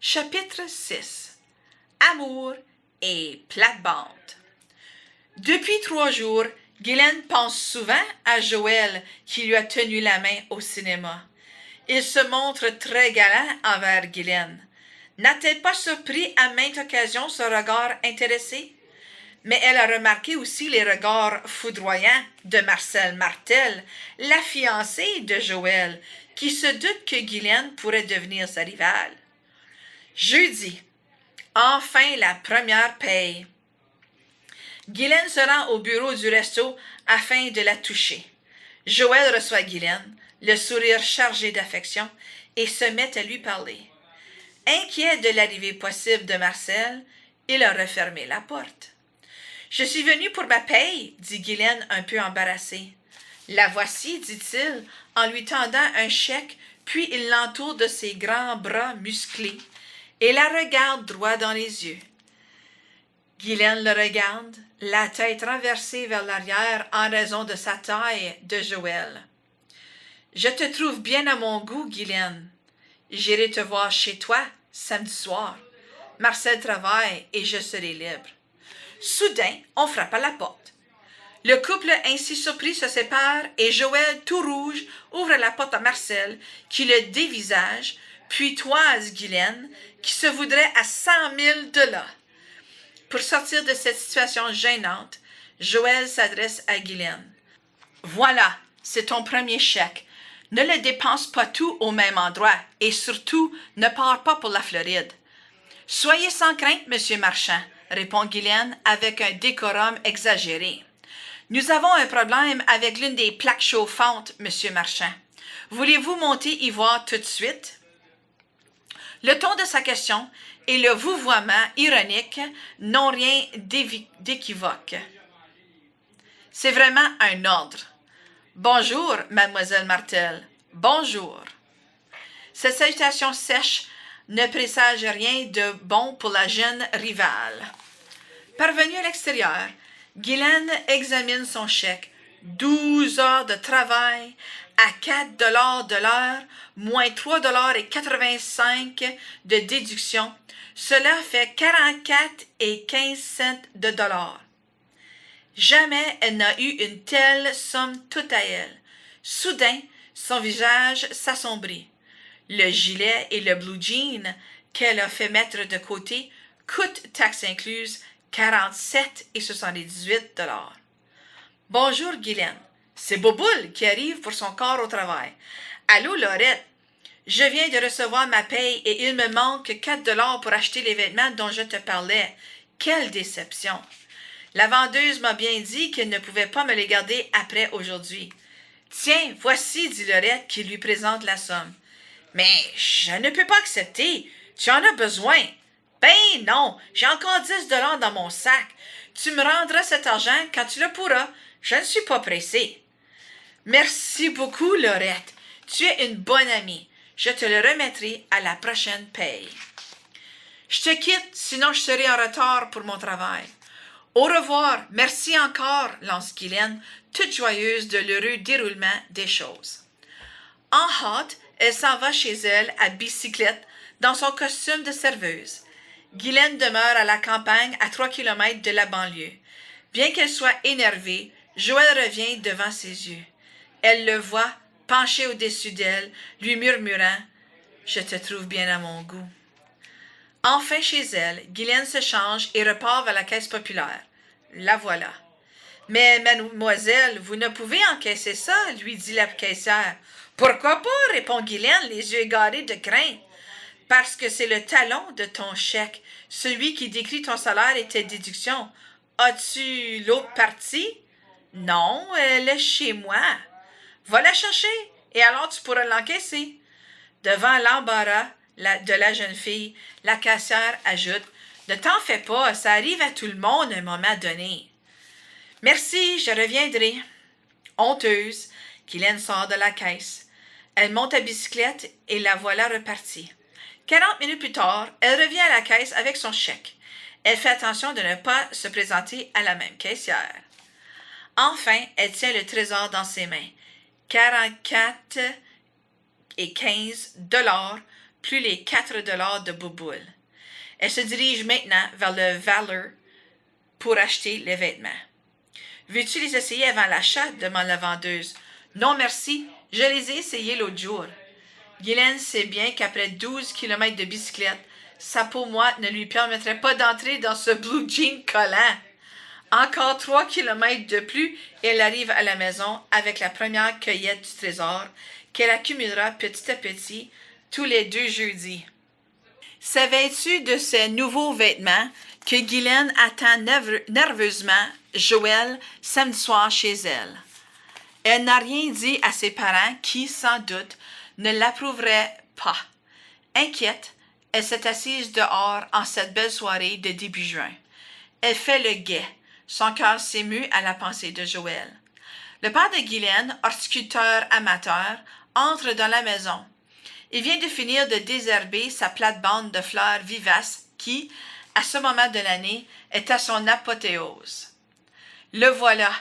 Chapitre 6. Amour et plate-bande. Depuis 3 jours, Guylaine pense souvent à Joël qui lui a tenu la main au cinéma. Il se montre très galant envers Guylaine. N'a-t-elle pas surpris à maintes occasions ce regard intéressé? Mais elle a remarqué aussi les regards foudroyants de Marcel Martel, la fiancée de Joël, qui se doute que Guylaine pourrait devenir sa rivale. Jeudi. Enfin la première paye. Guylaine se rend au bureau du resto afin de la toucher. Joël reçoit Guylaine, le sourire chargé d'affection, et se met à lui parler. Inquiet de l'arrivée possible de Marcel, il a refermé la porte. « Je suis venu pour ma paye, dit Guylaine un peu embarrassée. La voici, dit-il, en lui tendant un chèque, puis il l'entoure de ses grands bras musclés et la regarde droit dans les yeux. Guylaine le regarde, la tête renversée vers l'arrière en raison de sa taille de Joël. « Je te trouve bien à mon goût, Guylaine. J'irai te voir chez toi samedi soir. Marcel travaille et je serai libre. » Soudain, on frappe à la porte. Le couple ainsi surpris se sépare et Joël, tout rouge, ouvre la porte à Marcel, qui le dévisage, puis toise Guylaine, qui se voudrait à 100 000 $. Pour sortir de cette situation gênante, Joël s'adresse à Guylaine. « Voilà, c'est ton premier chèque. Ne le dépense pas tout au même endroit et surtout ne pars pas pour la Floride. »« Soyez sans crainte, monsieur Marchand, » répond Guylaine avec un décorum exagéré. « Nous avons un problème avec l'une des plaques chauffantes, monsieur Marchand. Voulez-vous monter y voir tout de suite? » Le ton de sa question et le vouvoiement ironique n'ont rien d'équivoque. C'est vraiment un ordre. « Bonjour, mademoiselle Martel. Bonjour. » Cette salutation sèche ne présage rien de bon pour la jeune rivale. Parvenue à l'extérieur, Guylaine examine son chèque. 12 heures de travail à 4 $ de l'heure, moins 3,85 $ de déduction. Cela fait 44,15 $ de dollars. Jamais elle n'a eu une telle somme toute à elle. Soudain, son visage s'assombrit. Le gilet et le blue jean qu'elle a fait mettre de côté coûtent, taxes incluses, 47,78 $. Bonjour, Guylaine. C'est Boboule qui arrive pour son corps au travail. Allô, Laurette. Je viens de recevoir ma paye et il me manque 4 $ pour acheter les vêtements dont je te parlais. Quelle déception! La vendeuse m'a bien dit qu'elle ne pouvait pas me les garder après aujourd'hui. Tiens, voici, dit Laurette qui lui présente la somme. Mais je ne peux pas accepter. Tu en as besoin. Ben non, j'ai encore 10 $ dans mon sac. Tu me rendras cet argent quand tu le pourras. Je ne suis pas pressée. Merci beaucoup, Laurette. Tu es une bonne amie. Je te le remettrai à la prochaine paye. Je te quitte, sinon je serai en retard pour mon travail. Au revoir, merci encore, lance Guylaine, toute joyeuse de l'heureux déroulement des choses. En hâte, elle s'en va chez elle à bicyclette dans son costume de serveuse. Guylaine demeure à la campagne à 3 kilomètres de la banlieue. Bien qu'elle soit énervée, Joël revient devant ses yeux. Elle le voit, penché au-dessus d'elle, lui murmurant « Je te trouve bien à mon goût. » Enfin chez elle, Guylaine se change et repart vers la caisse populaire. La voilà. « Mais mademoiselle, vous ne pouvez encaisser ça, lui dit la caissière. « Pourquoi pas, répond Guylaine, les yeux égarés de crainte. « Parce que c'est le talon de ton chèque, celui qui décrit ton salaire et tes déductions. As-tu l'autre partie? »« Non, elle est chez moi. »« Va la chercher, et alors tu pourras l'encaisser. » Devant l'embarras de la jeune fille, la caissière ajoute « Ne t'en fais pas, ça arrive à tout le monde à un moment donné. »« Merci, je reviendrai. » Honteuse, Guylaine sort de la caisse. Elle monte à bicyclette et la voilà repartie. 40 minutes plus tard, elle revient à la caisse avec son chèque. Elle fait attention de ne pas se présenter à la même caissière. Enfin, elle tient le trésor dans ses mains. 44,15 $, plus les 4 $ de bouboule. Elle se dirige maintenant vers le Valor pour acheter les vêtements. « Veux-tu les essayer avant l'achat? » demande la vendeuse. « Non, merci, je les ai essayés l'autre jour. » Guylaine sait bien qu'après 12 kilomètres de bicyclette, sa peau moite ne lui permettrait pas d'entrer dans ce blue jean collant. Encore 3 kilomètres de plus et elle arrive à la maison avec la première cueillette du trésor qu'elle accumulera petit à petit tous les 2 jeudis. C'est vêtue de ces nouveaux vêtements que Guylaine attend nerveusement Joël samedi soir chez elle. Elle n'a rien dit à ses parents qui, sans doute, ne l'approuveraient pas. Inquiète, elle s'est assise dehors en cette belle soirée de début juin. Elle fait le guet. Son cœur s'émeut à la pensée de Joël. Le père de Guylaine, horticulteur amateur, entre dans la maison. Il vient de finir de désherber sa plate-bande de fleurs vivaces qui, à ce moment de l'année, est à son apothéose. Le voilà.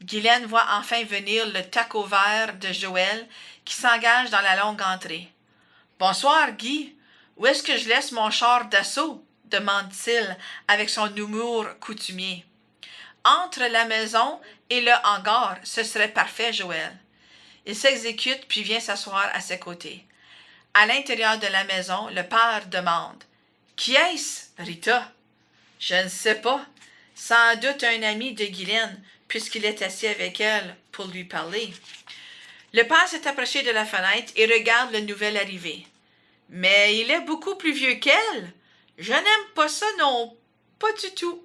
Guylaine voit enfin venir le taco vert de Joël qui s'engage dans la longue entrée. « Bonsoir, Guy. Où est-ce que je laisse mon char d'assaut? » demande-t-il avec son humour coutumier. « Entre la maison et le hangar, ce serait parfait, Joël. » Il s'exécute puis vient s'asseoir à ses côtés. À l'intérieur de la maison, le père demande « Qui est-ce, Rita? »« Je ne sais pas. Sans doute un ami de Guylaine, puisqu'il est assis avec elle pour lui parler. » Le père s'est approché de la fenêtre et regarde le nouvel arrivé. « Mais il est beaucoup plus vieux qu'elle. Je n'aime pas ça, non, pas du tout. »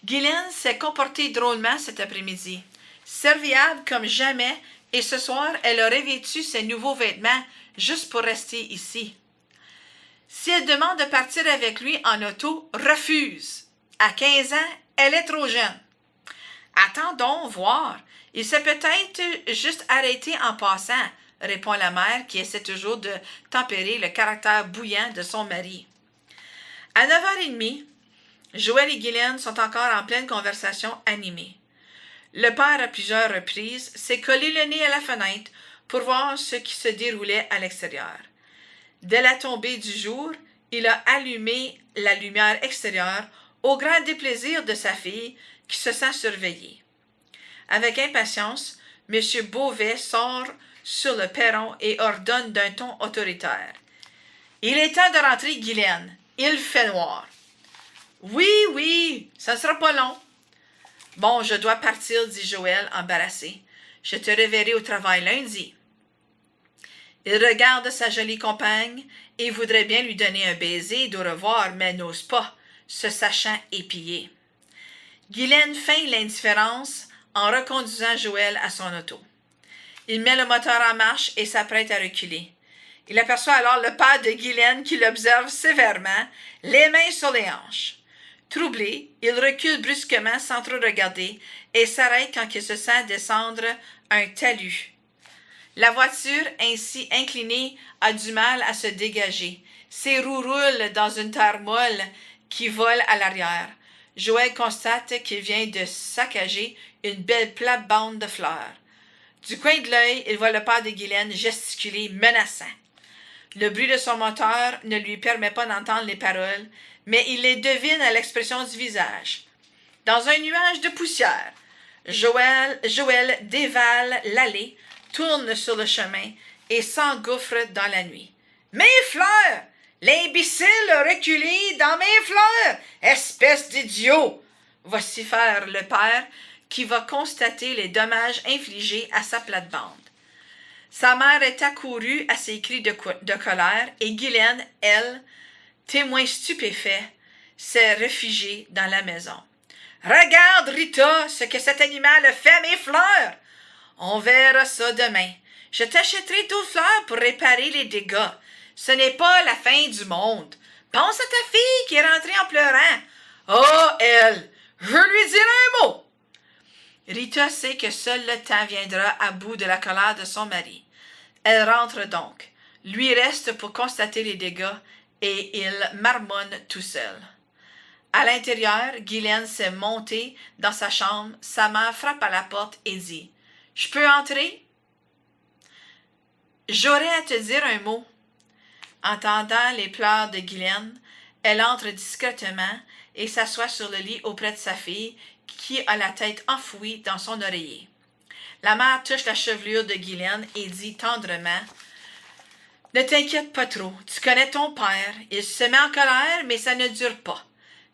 Guylaine s'est comportée drôlement cet après-midi, serviable comme jamais, et ce soir, elle a revêtu ses nouveaux vêtements juste pour rester ici. Si elle demande de partir avec lui en auto, refuse. À 15 ans, elle est trop jeune. Attendons voir. Il s'est peut-être juste arrêté en passant, répond la mère qui essaie toujours de tempérer le caractère bouillant de son mari. À 9h30, Joël et Guylaine sont encore en pleine conversation animée. Le père, à plusieurs reprises, s'est collé le nez à la fenêtre pour voir ce qui se déroulait à l'extérieur. Dès la tombée du jour, il a allumé la lumière extérieure au grand déplaisir de sa fille qui se sent surveillée. Avec impatience, M. Beauvais sort sur le perron et ordonne d'un ton autoritaire. « Il est temps de rentrer, Guylaine. Il fait noir. »« Oui, oui, ça ne sera pas long. »« Bon, je dois partir, dit Joël, embarrassé. Je te reverrai au travail lundi. » Il regarde sa jolie compagne et voudrait bien lui donner un baiser d'au revoir, mais n'ose pas, se sachant épié. Guylaine feint l'indifférence en reconduisant Joël à son auto. Il met le moteur en marche et s'apprête à reculer. Il aperçoit alors le père de Guylaine qui l'observe sévèrement, les mains sur les hanches. Troublé, il recule brusquement sans trop regarder et s'arrête quand il se sent descendre un talus. La voiture, ainsi inclinée, a du mal à se dégager. Ses roues roulent dans une terre molle qui vole à l'arrière. Joël constate qu'il vient de saccager une belle plate-bande de fleurs. Du coin de l'œil, il voit le père de Guylaine gesticuler menaçant. Le bruit de son moteur ne lui permet pas d'entendre les paroles, mais il les devine à l'expression du visage. Dans un nuage de poussière, Joël dévale l'allée, tourne sur le chemin et s'engouffre dans la nuit. « Mes fleurs! L'imbécile a reculé dans mes fleurs! Espèce d'idiot! » vocifère le père qui va constater les dommages infligés à sa plate-bande. Sa mère est accourue à ses cris de colère et Guylaine, elle, témoin stupéfait, s'est réfugiée dans la maison. « Regarde, Rita, ce que cet animal a fait à mes fleurs! On verra ça demain. Je t'achèterai d'autres fleurs pour réparer les dégâts. Ce n'est pas la fin du monde. Pense à ta fille qui est rentrée en pleurant. Oh, elle! Je lui dirai un mot! » Rita sait que seul le temps viendra à bout de la colère de son mari. Elle rentre donc. Lui reste pour constater les dégâts et il marmonne tout seul. À l'intérieur, Guylaine s'est montée dans sa chambre. Sa mère frappe à la porte et dit « Je peux entrer? »« J'aurais à te dire un mot. » Entendant les pleurs de Guylaine, elle entre discrètement et s'assoit sur le lit auprès de sa fille, qui a la tête enfouie dans son oreiller. La mère touche la chevelure de Guylaine et dit tendrement « Ne t'inquiète pas trop, tu connais ton père, il se met en colère, mais ça ne dure pas.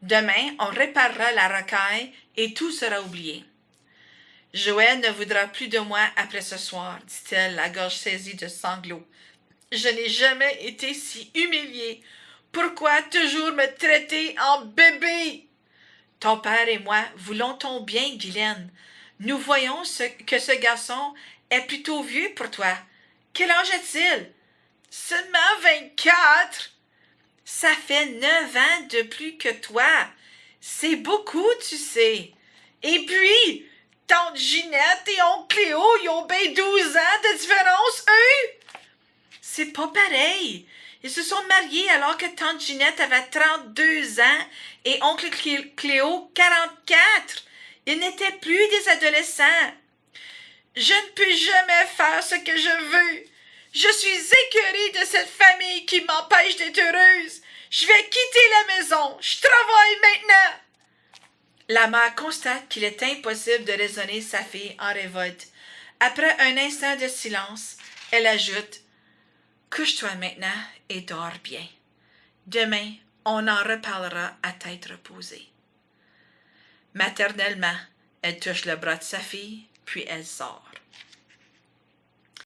Demain, on réparera la rocaille et tout sera oublié. » « Joël ne voudra plus de moi après ce soir, dit-elle, la gorge saisie de sanglots. Je n'ai jamais été si humiliée. Pourquoi toujours me traiter en bébé? Ton père et moi voulons ton bien, Guylaine. Nous voyons que ce garçon est plutôt vieux pour toi. Quel âge a-t-il? Seulement 24. Ça fait 9 ans de plus que toi. C'est beaucoup, tu sais. Et puis, tante Ginette et oncle Cléo, ils ont bien 12 ans de différence, eux. C'est pas pareil. Ils se sont mariés alors que tante Ginette avait 32 ans et oncle Cléo 44. Ils n'étaient plus des adolescents. Je ne peux jamais faire ce que je veux. Je suis écœurée de cette famille qui m'empêche d'être heureuse. Je vais quitter la maison. Je travaille maintenant. La mère constate qu'il est impossible de raisonner sa fille en révolte. Après un instant de silence, elle ajoute « Couche-toi maintenant et dors bien. Demain, on en reparlera à tête reposée. » Maternellement, elle touche le bras de sa fille, puis elle sort.